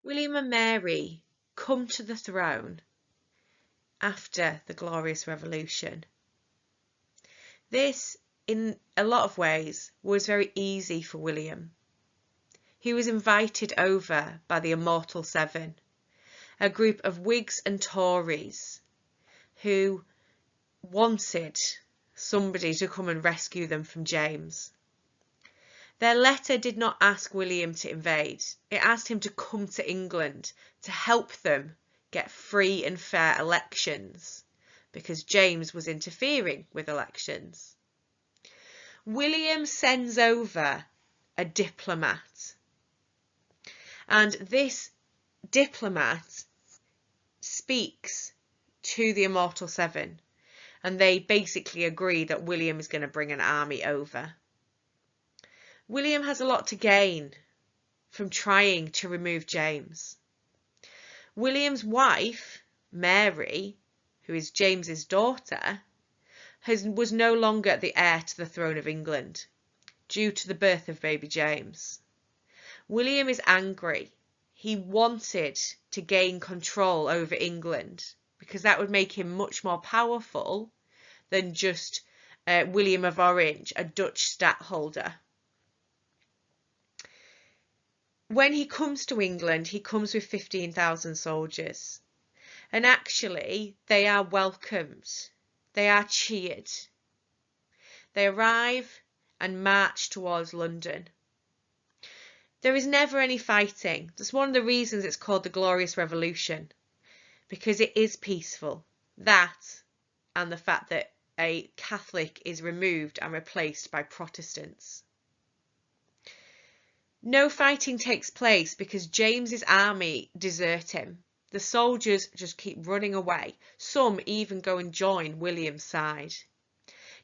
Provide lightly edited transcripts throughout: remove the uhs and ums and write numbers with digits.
William and Mary come to the throne after the Glorious Revolution. This, in a lot of ways, was very easy for William. He was invited over by the Immortal Seven, a group of Whigs and Tories who wanted somebody to come and rescue them from James. Their letter did not ask William to invade. It asked him to come to England to help them get free and fair elections, because James was interfering with elections. William sends over a diplomat, and this diplomat speaks to the Immortal Seven, and they basically agree that William is going to bring an army over. William has a lot to gain from trying to remove James. William's wife, Mary, who is James's daughter, was no longer the heir to the throne of England due to the birth of baby James. William is angry. He wanted to gain control over England because that would make him much more powerful than just William of Orange, a Dutch stadtholder. When he comes to England, he comes with 15,000 soldiers. And actually, they are welcomed. They are cheered. They arrive and march towards London. There is never any fighting. That's one of the reasons it's called the Glorious Revolution, because it is peaceful. That and the fact that a Catholic is removed and replaced by Protestants. No fighting takes place because James's army desert him. The soldiers just keep running away. Some even go and join William's side.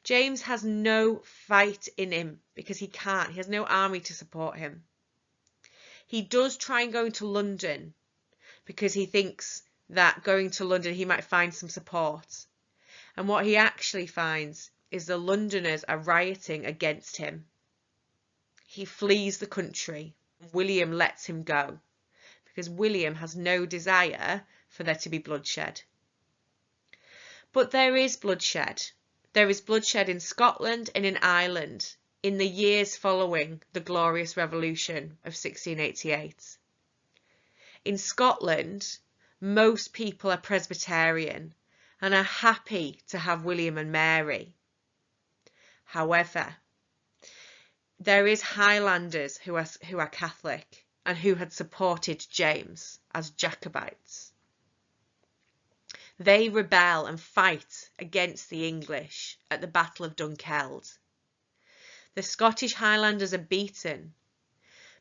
James has no fight in him because he can't. He has no army to support him. He does try and go into London because he thinks that going to London he might find some support. And what he actually finds is the Londoners are rioting against him. He flees the country. William lets him go because William has no desire for there to be bloodshed. But there is bloodshed. There is bloodshed in Scotland and in Ireland in the years following the Glorious Revolution of 1688. In Scotland, most people are Presbyterian and are happy to have William and Mary. However, there is Highlanders who are Catholic and who had supported James as Jacobites. They rebel and fight against the English at the Battle of Dunkeld. The Scottish Highlanders are beaten,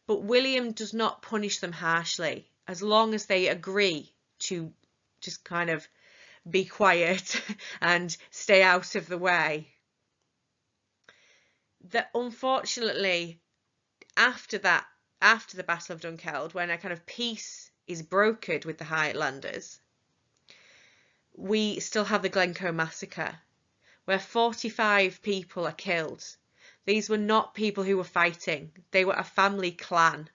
but William does not punish them harshly as long as they agree to just kind of be quiet and stay out of the way. That unfortunately, after the Battle of Dunkeld, when a kind of peace is brokered with the Highlanders, we still have the Glencoe massacre, where 45 people are killed. These were not people who were fighting. They were a family clan.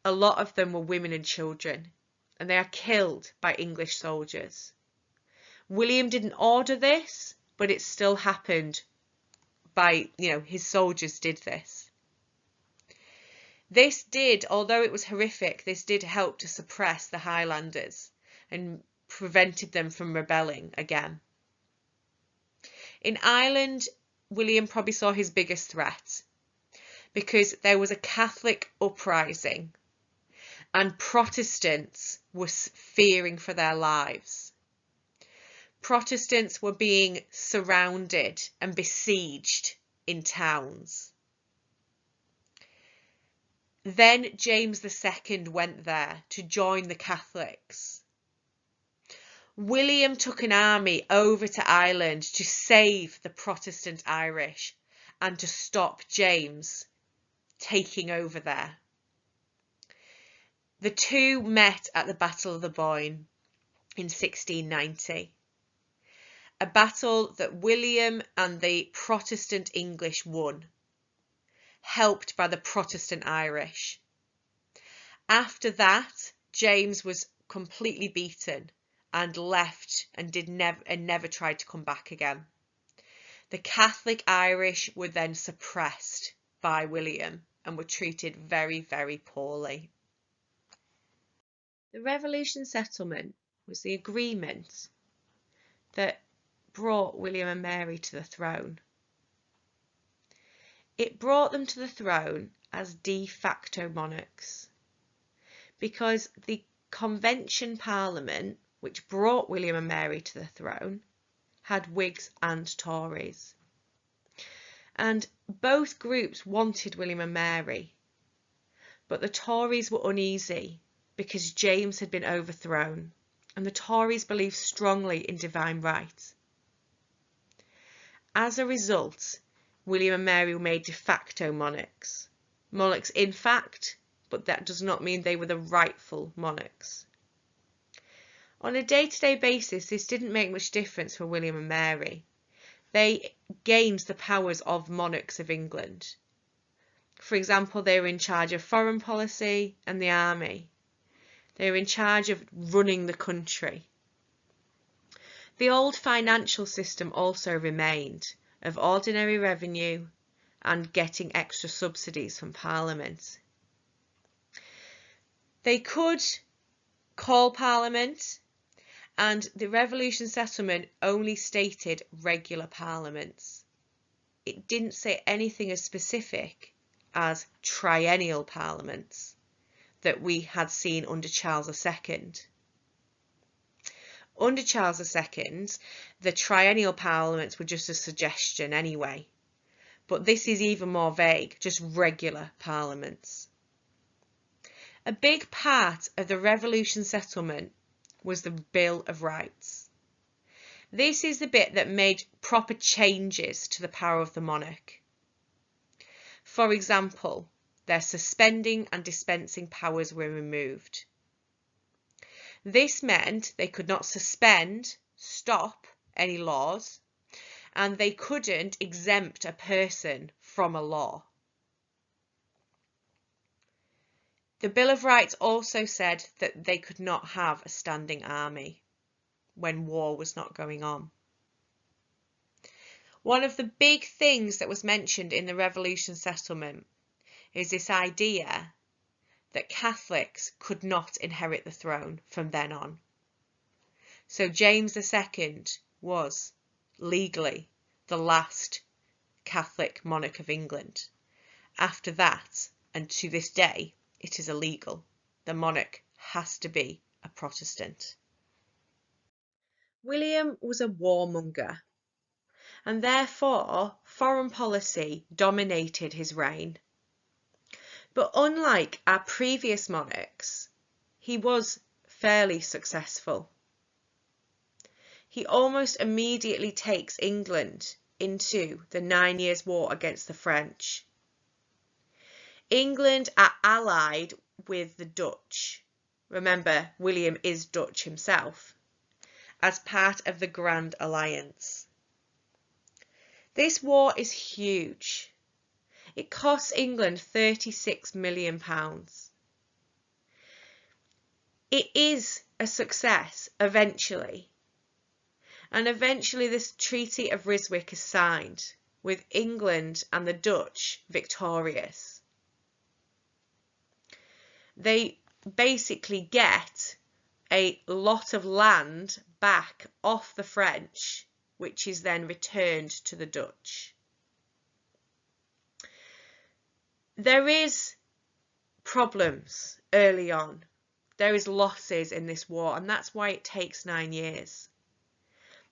A lot of them were women and children, and they are killed by English soldiers. William didn't order this, but it still happened. His soldiers did this. This did, although it was horrific, this did help to suppress the Highlanders and prevented them from rebelling again. In Ireland, William probably saw his biggest threat because there was a Catholic uprising and Protestants were fearing for their lives. Protestants were being surrounded and besieged in towns. Then James II went there to join the Catholics. William took an army over to Ireland to save the Protestant Irish and to stop James taking over there. The two met at the Battle of the Boyne in 1690. A battle that William and the Protestant English won, helped by the Protestant Irish. After that, James was completely beaten and left and never tried to come back again. The Catholic Irish were then suppressed by William and were treated very, very poorly. The Revolution Settlement was the agreement that brought William and Mary to the throne. It brought them to the throne as de facto monarchs because the Convention Parliament, which brought William and Mary to the throne, had Whigs and Tories. And both groups wanted William and Mary, but the Tories were uneasy because James had been overthrown, and the Tories believed strongly in divine right. As a result, William and Mary were made de facto monarchs. Monarchs in fact, but that does not mean they were the rightful monarchs. On a day-to-day basis, this didn't make much difference for William and Mary. They gained the powers of monarchs of England. For example, they were in charge of foreign policy and the army. They were in charge of running the country. The old financial system also remained, of ordinary revenue and getting extra subsidies from Parliament. They could call Parliament, and the Revolution Settlement only stated regular parliaments. It didn't say anything as specific as triennial parliaments that we had seen under Charles II. Under Charles II, the triennial parliaments were just a suggestion anyway, but this is even more vague, just regular parliaments. A big part of the Revolution Settlement was the Bill of Rights. This is the bit that made proper changes to the power of the monarch. For example, their suspending and dispensing powers were removed. This meant they could not suspend, stop any laws, and they couldn't exempt a person from a law. The Bill of Rights also said that they could not have a standing army when war was not going on. One of the big things that was mentioned in the Revolution Settlement is this idea that Catholics could not inherit the throne from then on. So James II was legally the last Catholic monarch of England. After that, and to this day, it is illegal. The monarch has to be a Protestant. William was a warmonger, and therefore foreign policy dominated his reign. But unlike our previous monarchs, he was fairly successful. He almost immediately takes England into the 9 Years' War against the French. England are allied with the Dutch. Remember, William is Dutch himself, as part of the Grand Alliance. This war is huge. It costs England £36 million. It is a success eventually. And eventually this Treaty of Ryswick is signed, with England and the Dutch victorious. They basically get a lot of land back off the French, which is then returned to the Dutch. There is problems early on. There is losses in this war, and that's why it takes 9 years.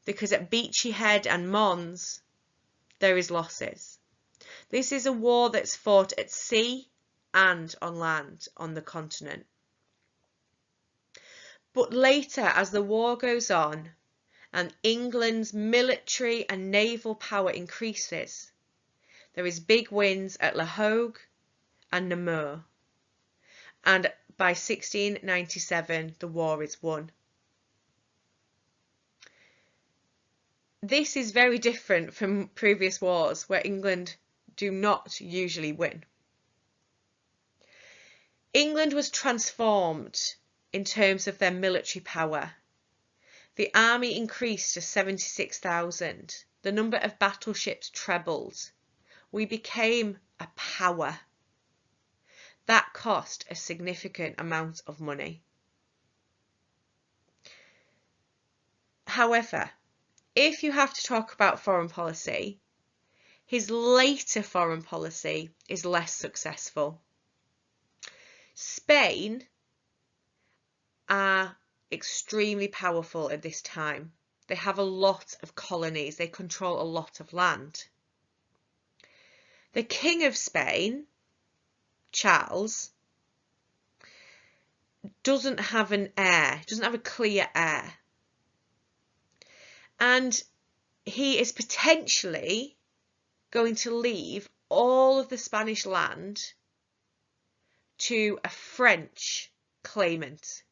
Because at Beachy Head and Mons, there is losses. This is a war that's fought at sea and on land on the continent. But later, as the war goes on and England's military and naval power increases, there is big wins at La Hogue and Namur. And by 1697, the war is won. This is very different from previous wars where England do not usually win. England was transformed in terms of their military power. The army increased to 76,000. The number of battleships trebled. We became a power. That cost a significant amount of money. However, if you have to talk about foreign policy, his later foreign policy is less successful. Spain are extremely powerful at this time. They have a lot of colonies. They control a lot of land. The King of Spain, Charles, doesn't have an heir, doesn't have a clear heir. And he is potentially going to leave all of the Spanish land to a French claimant.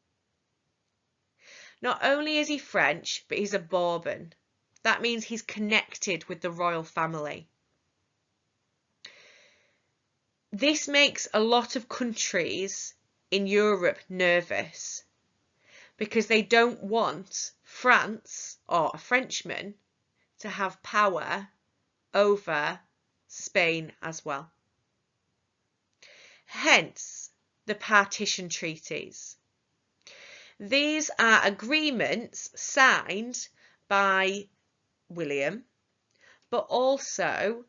Not only is he French, but he's a Bourbon. That means he's connected with the royal family. This makes a lot of countries in Europe nervous because they don't want France or a Frenchman to have power over Spain as well. Hence the partition treaties. These are agreements signed by William, but also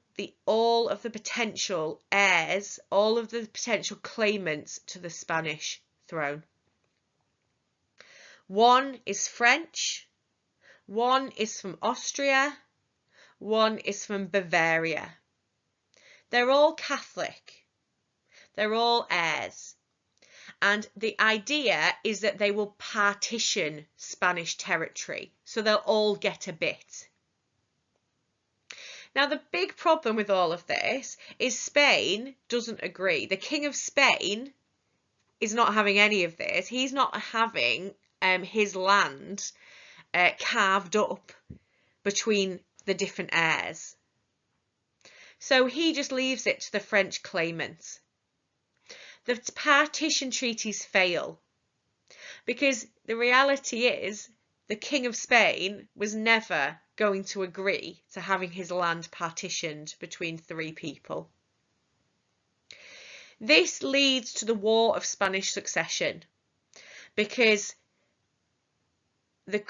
all of the potential heirs, all of the potential claimants to the Spanish throne. One is French, one is from Austria, one is from Bavaria. They're all Catholic. They're all heirs. And the idea is that they will partition Spanish territory, so they'll all get a bit. Now, the big problem with all of this is Spain doesn't agree. The King of Spain is not having any of this. He's not having his land carved up between the different heirs. So he just leaves it to the French claimants. The partition treaties fail because the reality is the King of Spain was never going to agree to having his land partitioned between three people. This leads to the War of Spanish Succession because the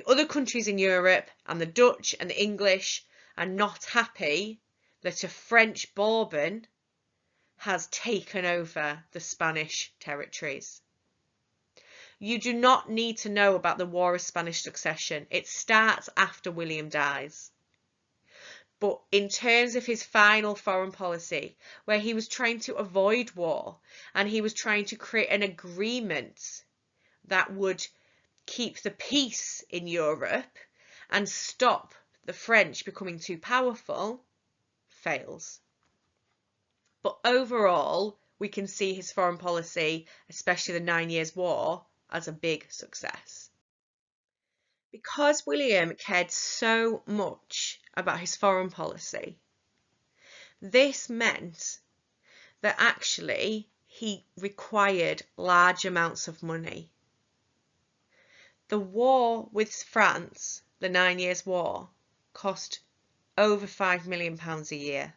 other countries in Europe and the Dutch and the English are not happy that a French Bourbon has taken over the Spanish territories. You do not need to know about the War of Spanish Succession. It starts after William dies. But in terms of his final foreign policy, where he was trying to avoid war and he was trying to create an agreement that would keep the peace in Europe and stop the French becoming too powerful, fails. But overall, we can see his foreign policy, especially the 9 Years' War, as a big success. Because William cared so much about his foreign policy, this meant that actually he required large amounts of money. The war with France, the 9 Years' War, cost over £5 million a year.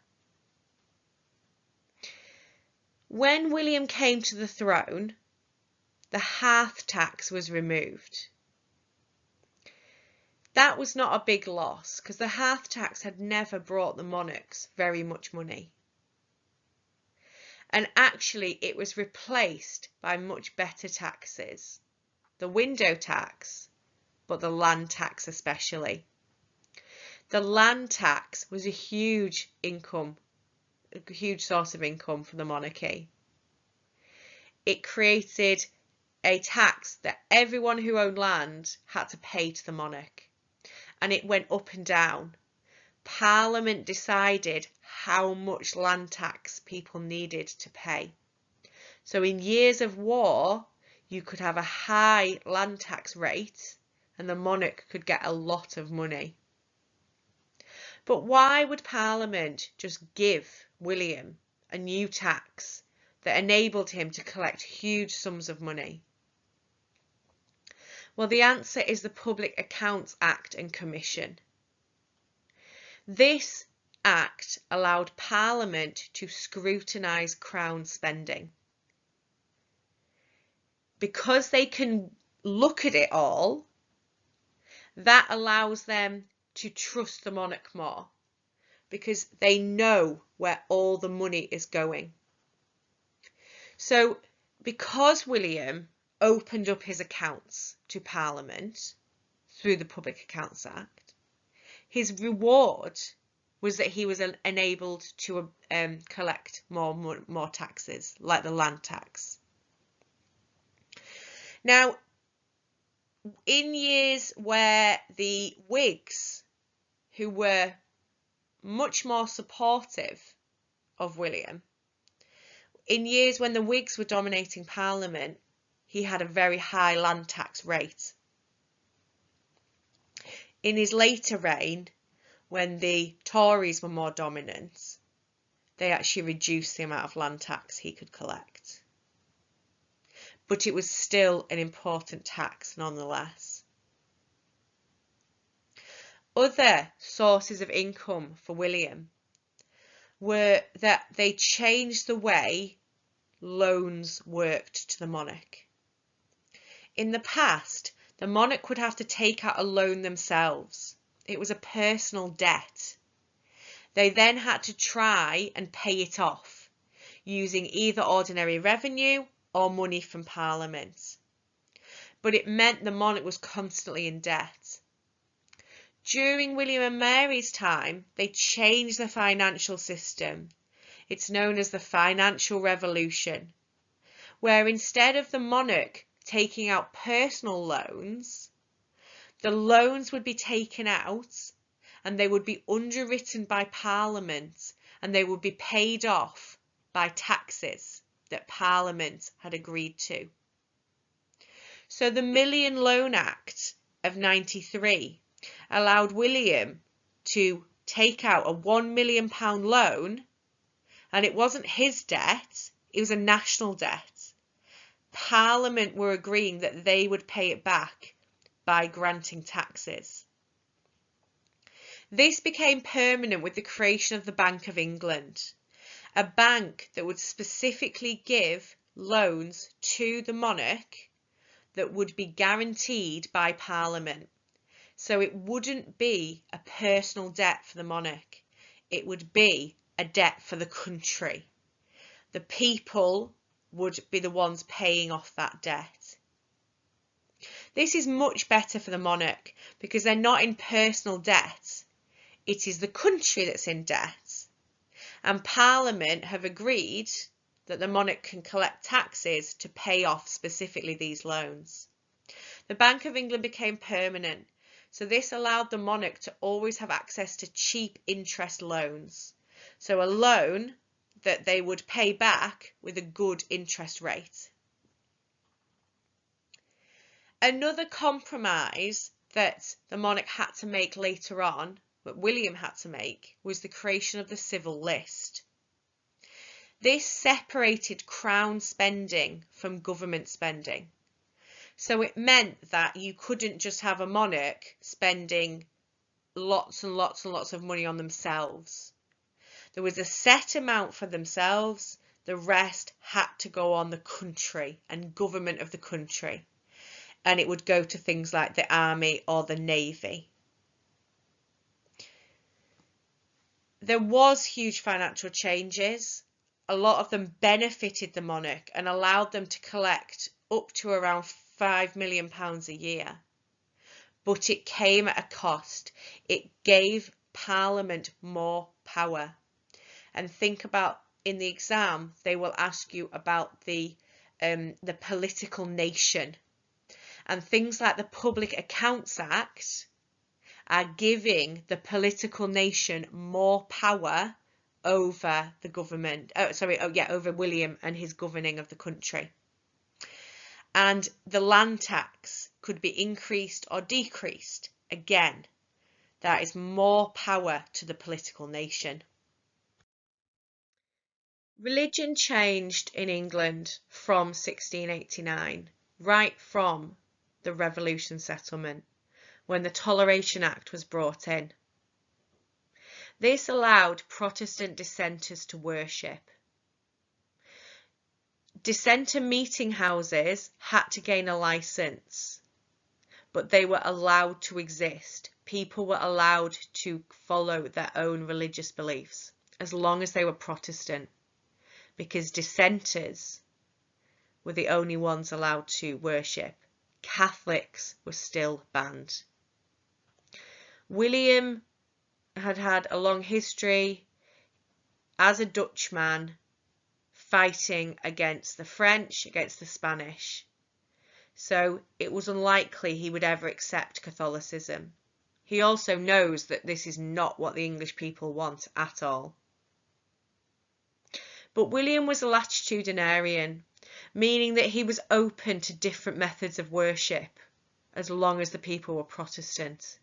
When William came to the throne, the hearth tax was removed. That was not a big loss because the hearth tax had never brought the monarchs very much money. And actually it was replaced by much better taxes. The window tax, but the land tax especially. The land tax was a huge source of income for the monarchy. It created a tax that everyone who owned land had to pay to the monarch, and it went up and down. Parliament decided how much land tax people needed to pay. So in years of war, you could have a high land tax rate and the monarch could get a lot of money. But why would Parliament just give William a new tax that enabled him to collect huge sums of money? Well, the answer is the Public Accounts Act and Commission. This act allowed Parliament to scrutinise Crown spending. Because they can look at it all, that allows them to trust the monarch more, because they know where all the money is going. So because William opened up his accounts to Parliament through the Public Accounts Act, his reward was that he was enabled to collect more taxes, like the land tax. Now, in years where the Whigs, who were much more supportive of William, in years when the Whigs were dominating Parliament, he had a very high land tax rate. In his later reign, when the Tories were more dominant, they actually reduced the amount of land tax he could collect. But it was still an important tax nonetheless. Other sources of income for William were that they changed the way loans worked to the monarch. In the past, the monarch would have to take out a loan themselves. It was a personal debt. They then had to try and pay it off using either ordinary revenue or money from Parliament. But it meant the monarch was constantly in debt. During William and Mary's time, they changed the financial system. It's known as the Financial Revolution, where instead of the monarch taking out personal loans, the loans would be taken out and they would be underwritten by Parliament and they would be paid off by taxes that Parliament had agreed to. So the Million Loan Act of 93 allowed William to take out a £1 million loan, and it wasn't his debt, it was a national debt. Parliament were agreeing that they would pay it back by granting taxes. This became permanent with the creation of the Bank of England, a bank that would specifically give loans to the monarch that would be guaranteed by Parliament. So it wouldn't be a personal debt for the monarch, it would be a debt for the country. The people would be the ones paying off that debt. This is much better for the monarch because they're not in personal debt. It is the country that's in debt. And Parliament have agreed that the monarch can collect taxes to pay off specifically these loans. The Bank of England became permanent, so this allowed the monarch to always have access to cheap interest loans. So a loan that they would pay back with a good interest rate. Another compromise that the monarch had to make later on, that William had to make, was the creation of the civil list. This separated Crown spending from government spending. So it meant that you couldn't just have a monarch spending lots and lots and lots of money on themselves. There was a set amount for themselves, the rest had to go on the country and government of the country. And it would go to things like the army or the navy. There was huge financial changes. A lot of them benefited the monarch and allowed them to collect up to around £5 million a year. But it came at a cost. It gave Parliament more power. And think about, in the exam, they will ask you about the political nation. And things like the Public Accounts Act are giving the political nation more power over the government, over William and his governing of the country. And the land tax could be increased or decreased. Again, that is more power to the political nation. Religion changed in England from 1689, right from the Revolution settlement, when the Toleration Act was brought in. This allowed Protestant dissenters to worship. Dissenter meeting houses had to gain a license, but they were allowed to exist. People were allowed to follow their own religious beliefs as long as they were Protestant, because dissenters were the only ones allowed to worship. Catholics were still banned. William had had a long history as a Dutchman fighting against the French, against the Spanish. So it was unlikely he would ever accept Catholicism. He also knows that this is not what the English people want at all. But William was a latitudinarian, meaning that he was open to different methods of worship as long as the people were Protestant.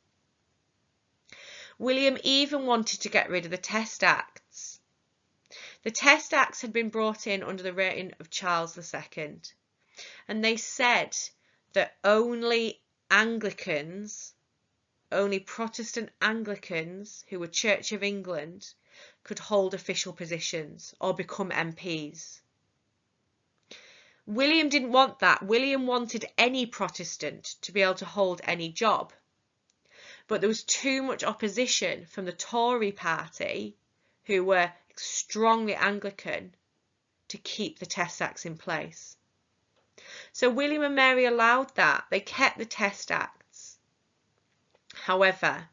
William even wanted to get rid of the Test Acts. The Test Acts had been brought in under the reign of Charles II, and they said that only Anglicans, only Protestant Anglicans who were Church of England, could hold official positions or become MPs. William didn't want that. William wanted any Protestant to be able to hold any job. But there was too much opposition from the Tory party, who were strongly Anglican, to keep the Test Acts in place. So William and Mary allowed that. They kept the Test Acts. However,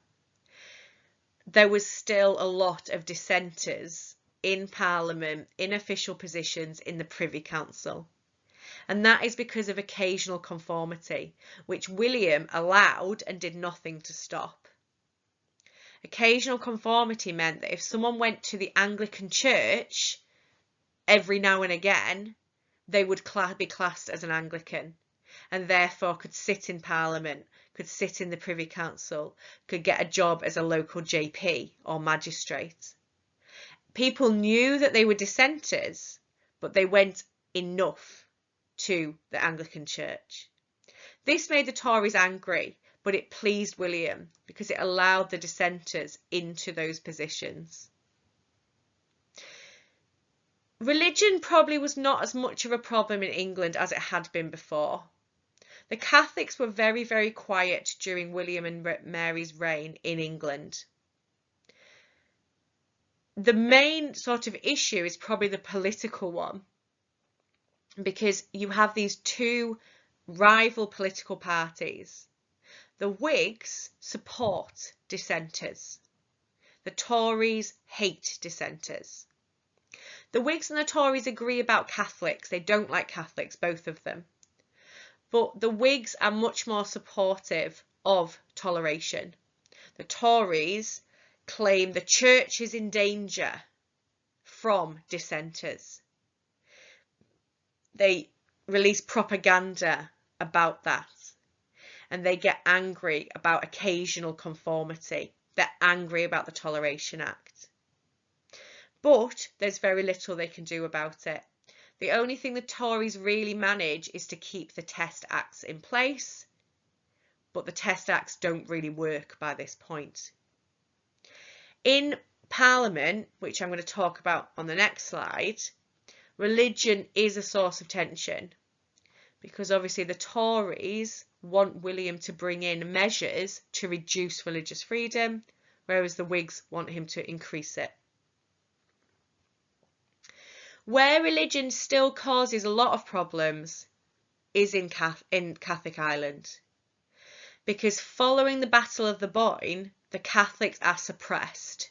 there was still a lot of dissenters in Parliament, in official positions, in the Privy Council. And that is because of occasional conformity, which William allowed and did nothing to stop. Occasional conformity meant that if someone went to the Anglican Church every now and again, they would be classed as an Anglican, and therefore could sit in Parliament, could sit in the Privy Council, could get a job as a local JP or magistrate. People knew that they were dissenters, but they went enough to the Anglican Church. This made the Tories angry, but it pleased William because it allowed the dissenters into those positions. Religion probably was not as much of a problem in England as it had been before. The Catholics were very, very quiet during William and Mary's reign in England. The main sort of issue is probably the political one, because you have these two rival political parties. The Whigs support dissenters. The Tories hate dissenters. The Whigs and the Tories agree about Catholics. They don't like Catholics, both of them. But the Whigs are much more supportive of toleration. The Tories claim the church is in danger from dissenters. They release propaganda about that, and they get angry about occasional conformity. They're angry about the Toleration Act. But there's very little they can do about it. The only thing the Tories really manage is to keep the Test Acts in place, but the Test Acts don't really work by this point. In Parliament, which I'm going to talk about on the next slide, religion is a source of tension, because obviously the Tories want William to bring in measures to reduce religious freedom, whereas the Whigs want him to increase it. Where religion still causes a lot of problems is in Catholic Ireland, because following the Battle of the Boyne, the Catholics are suppressed.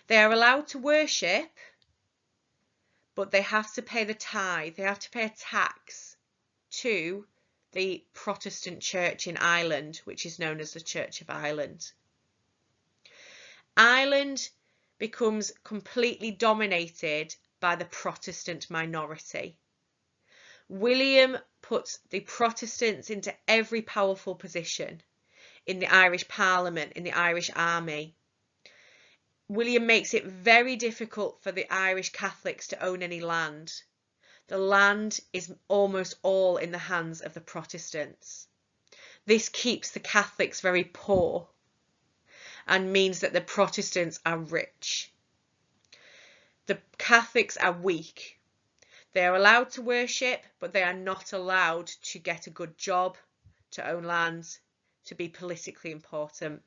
They are allowed to worship, but they have to pay the tithe, they have to pay a tax to the Protestant Church in Ireland, which is known as the Church of Ireland. Ireland becomes completely dominated by the Protestant minority. William puts the Protestants into every powerful position in the Irish Parliament, in the Irish Army. William makes it very difficult for the Irish Catholics to own any land. The land is almost all in the hands of the Protestants. This keeps the Catholics very poor and means that the Protestants are rich. The Catholics are weak. They are allowed to worship, but they are not allowed to get a good job, to own land, to be politically important.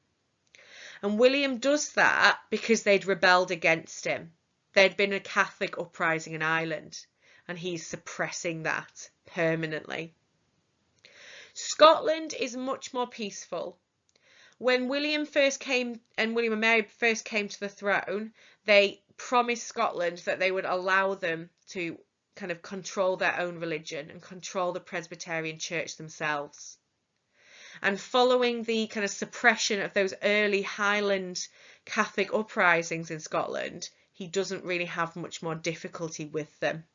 And William does that because they'd rebelled against him. There'd been a Catholic uprising in Ireland, and he's suppressing that permanently. Scotland is much more peaceful. When William and Mary first came to the throne, they promised Scotland that they would allow them to kind of control their own religion and control the Presbyterian Church themselves. And following the kind of suppression of those early Highland Catholic uprisings in Scotland, he doesn't really have much more difficulty with them.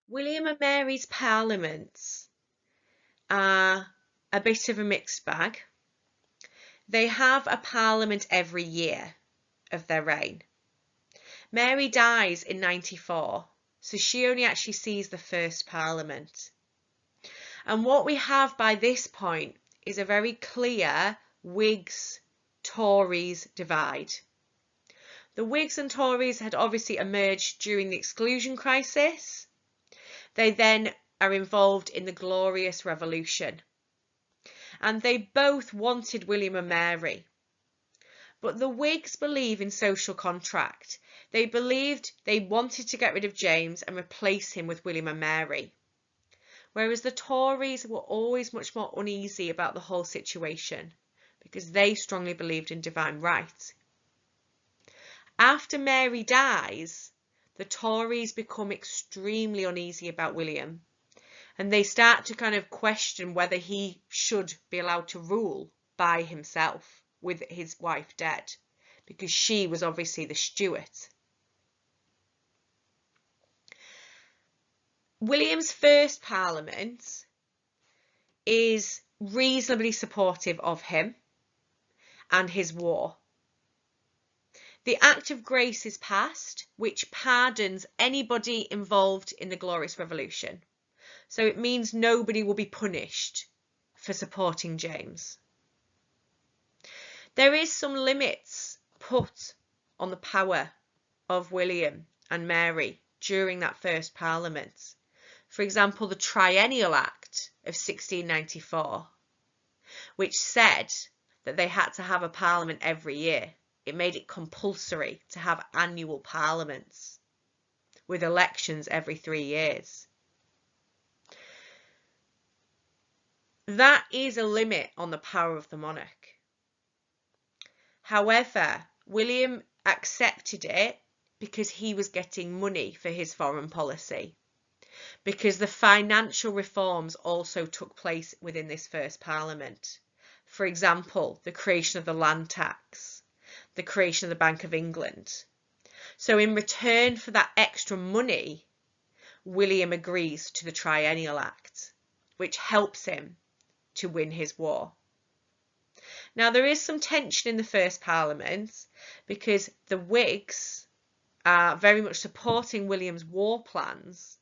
William and Mary's parliaments are a bit of a mixed bag. They have a parliament every year of their reign. Mary dies in 94, so she only actually sees the first parliament. And what we have by this point is a very clear Whigs-Tories divide. The Whigs and Tories had obviously emerged during the Exclusion Crisis. They then are involved in the Glorious Revolution. And they both wanted William and Mary. But the Whigs believe in social contract. They believed they wanted to get rid of James and replace him with William and Mary. Whereas the Tories were always much more uneasy about the whole situation because they strongly believed in divine right. After Mary dies, the Tories become extremely uneasy about William, and they start to kind of question whether he should be allowed to rule by himself with his wife dead, because she was obviously the Stuart. William's first parliament is reasonably supportive of him and his war. The Act of Grace is passed, which pardons anybody involved in the Glorious Revolution. So it means nobody will be punished for supporting James. There is some limits put on the power of William and Mary during that first parliament. For example, the Triennial Act of 1694, which said that they had to have a parliament every year. It made it compulsory to have annual parliaments with elections every 3 years. That is a limit on the power of the monarch. However, William accepted it because he was getting money for his foreign policy, because the financial reforms also took place within this first parliament. For example, the creation of the land tax, the creation of the Bank of England. So in return for that extra money, William agrees to the Triennial Act, which helps him to win his war. Now, there is some tension in the first parliament because the Whigs are very much supporting William's war plans,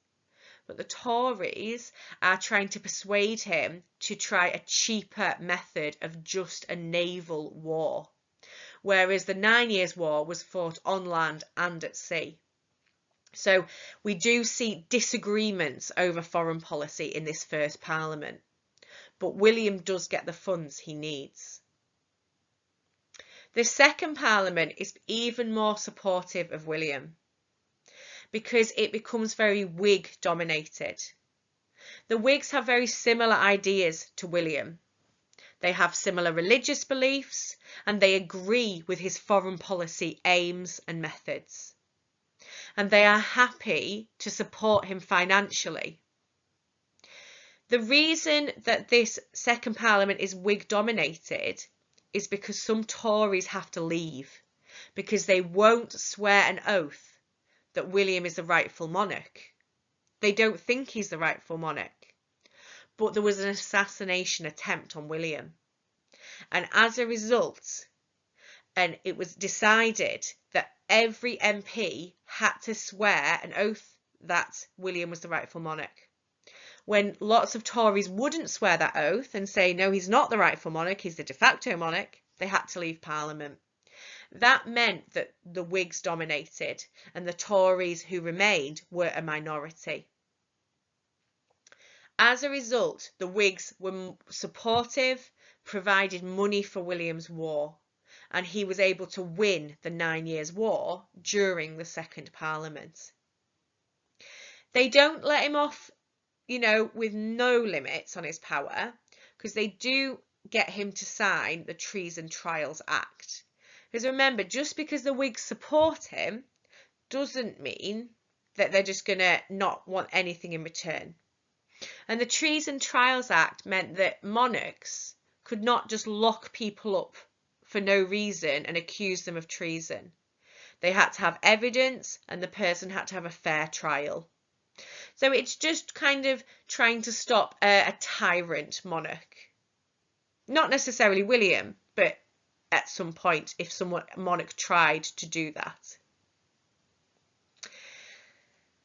but the Tories are trying to persuade him to try a cheaper method of just a naval war, whereas the 9 Years' War was fought on land and at sea. So we do see disagreements over foreign policy in this first parliament, but William does get the funds he needs. The second parliament is even more supportive of William because it becomes very Whig dominated. The Whigs have very similar ideas to William. They have similar religious beliefs and they agree with his foreign policy aims and methods. And they are happy to support him financially. The reason that this second parliament is Whig dominated is because some Tories have to leave because they won't swear an oath that William is the rightful monarch. They don't think he's the rightful monarch. But there was an assassination attempt on William. And as a result, and it was decided that every MP had to swear an oath that William was the rightful monarch. when lots of Tories wouldn't swear that oath and say, no, he's not the rightful monarch, he's the de facto monarch, they had to leave Parliament. That meant that the Whigs dominated and the Tories who remained were a minority. As a result, the Whigs were supportive, provided money for William's war, and he was able to win the 9 Years' War during the Second Parliament. They don't let him off, with no limits on his power, because they do get him to sign the Treason Trials Act. Because remember, just because the Whigs support him doesn't mean that they're just going to not want anything in return. And the Treason Trials Act meant that monarchs could not just lock people up for no reason and accuse them of treason. They had to have evidence and the person had to have a fair trial. So it's just kind of trying to stop a tyrant monarch. Not necessarily William, but at some point if a monarch tried to do that.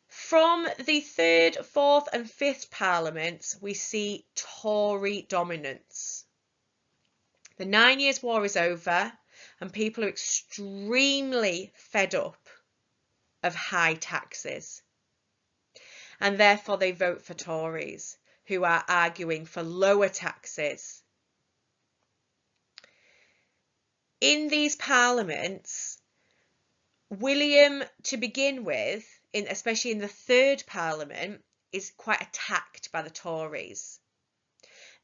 From the 3rd, 4th and 5th Parliaments, we see Tory dominance. The 9 Years' War is over and people are extremely fed up of high taxes. And therefore they vote for Tories, who are arguing for lower taxes. In these parliaments, William, to begin with, especially in the 3rd Parliament, is quite attacked by the Tories.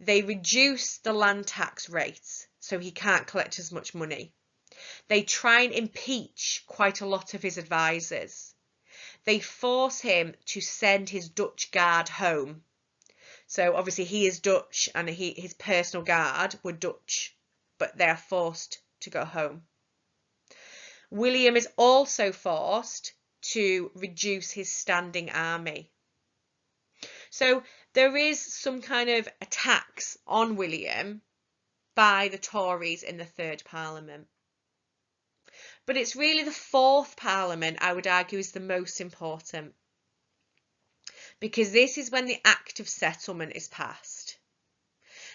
They reduce the land tax rate, so he can't collect as much money. They try and impeach quite a lot of his advisors. They force him to send his Dutch guard home. So obviously he is Dutch and his personal guard were Dutch, but they are forced to go home. William is also forced to reduce his standing army. So there is some kind of attacks on William by the Tories in the 3rd Parliament. But it's really the 4th Parliament, I would argue, is the most important, because this is when the Act of Settlement is passed.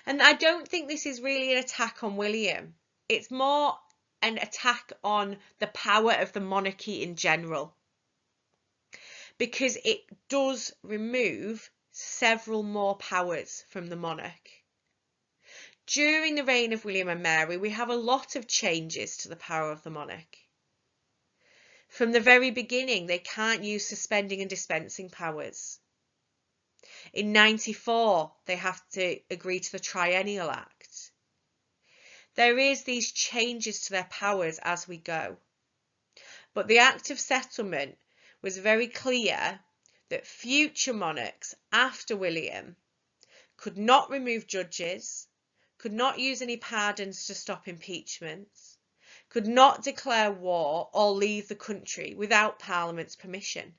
And I don't think this is really an attack on William. It's more an attack on the power of the monarchy in general, because it does remove several more powers from the monarch. During the reign of William and Mary, we have a lot of changes to the power of the monarch. From the very beginning, they can't use suspending and dispensing powers. In 94, they have to agree to the Triennial Act. There is these changes to their powers as we go. But the Act of Settlement was very clear that future monarchs after William could not remove judges, could not use any pardons to stop impeachments, could not declare war or leave the country without Parliament's permission.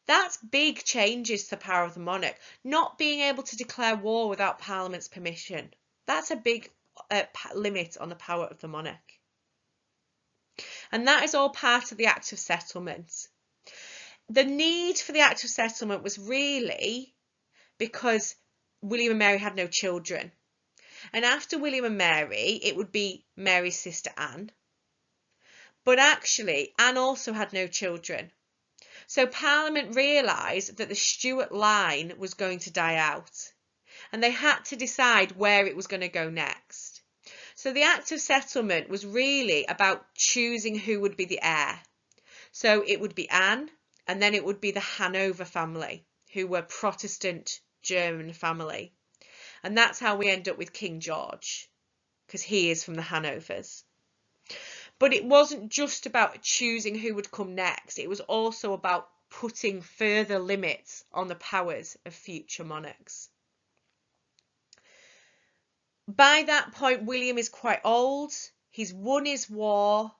That's big changes to the power of the monarch, not being able to declare war without Parliament's permission. That's a big limit on the power of the monarch. And that is all part of the Act of Settlement. The need for the Act of Settlement was really because William and Mary had no children. And after William and Mary, it would be Mary's sister Anne. But actually, Anne also had no children. So Parliament realised that the Stuart line was going to die out. And they had to decide where it was going to go next. So the Act of Settlement was really about choosing who would be the heir. So it would be Anne, and then it would be the Hanover family, who were Protestant German family. And that's how we end up with King George, because he is from the Hanovers. But it wasn't just about choosing who would come next. It was also about putting further limits on the powers of future monarchs. By that point, William is quite old. He's won his war.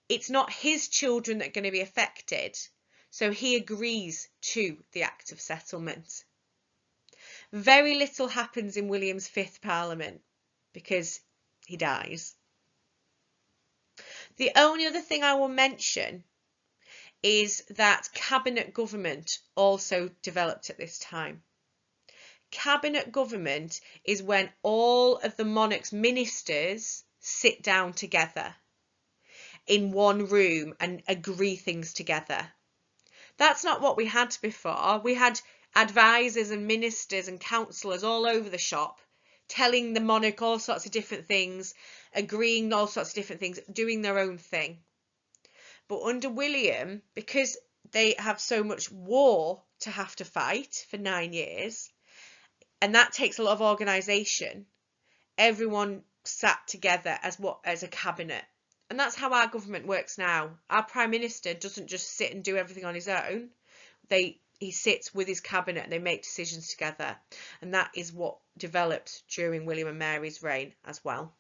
It's not his children that are going to be affected. So he agrees to the Act of Settlement. Very little happens in William's 5th Parliament because he dies. The only other thing I will mention is that cabinet government also developed at this time. Cabinet government is when all of the monarch's ministers sit down together in one room and agree things together. That's not what we had before. We had advisors and ministers and councillors all over the shop telling the monarch all sorts of different things, agreeing all sorts of different things, doing their own thing. But under William, because they have so much war to have to fight for 9 years, and that takes a lot of organisation, everyone sat together as a cabinet. And that's how our government works now. Our Prime Minister doesn't just sit and do everything on his own. He sits with his cabinet and they make decisions together. And that is what developed during William and Mary's reign as well.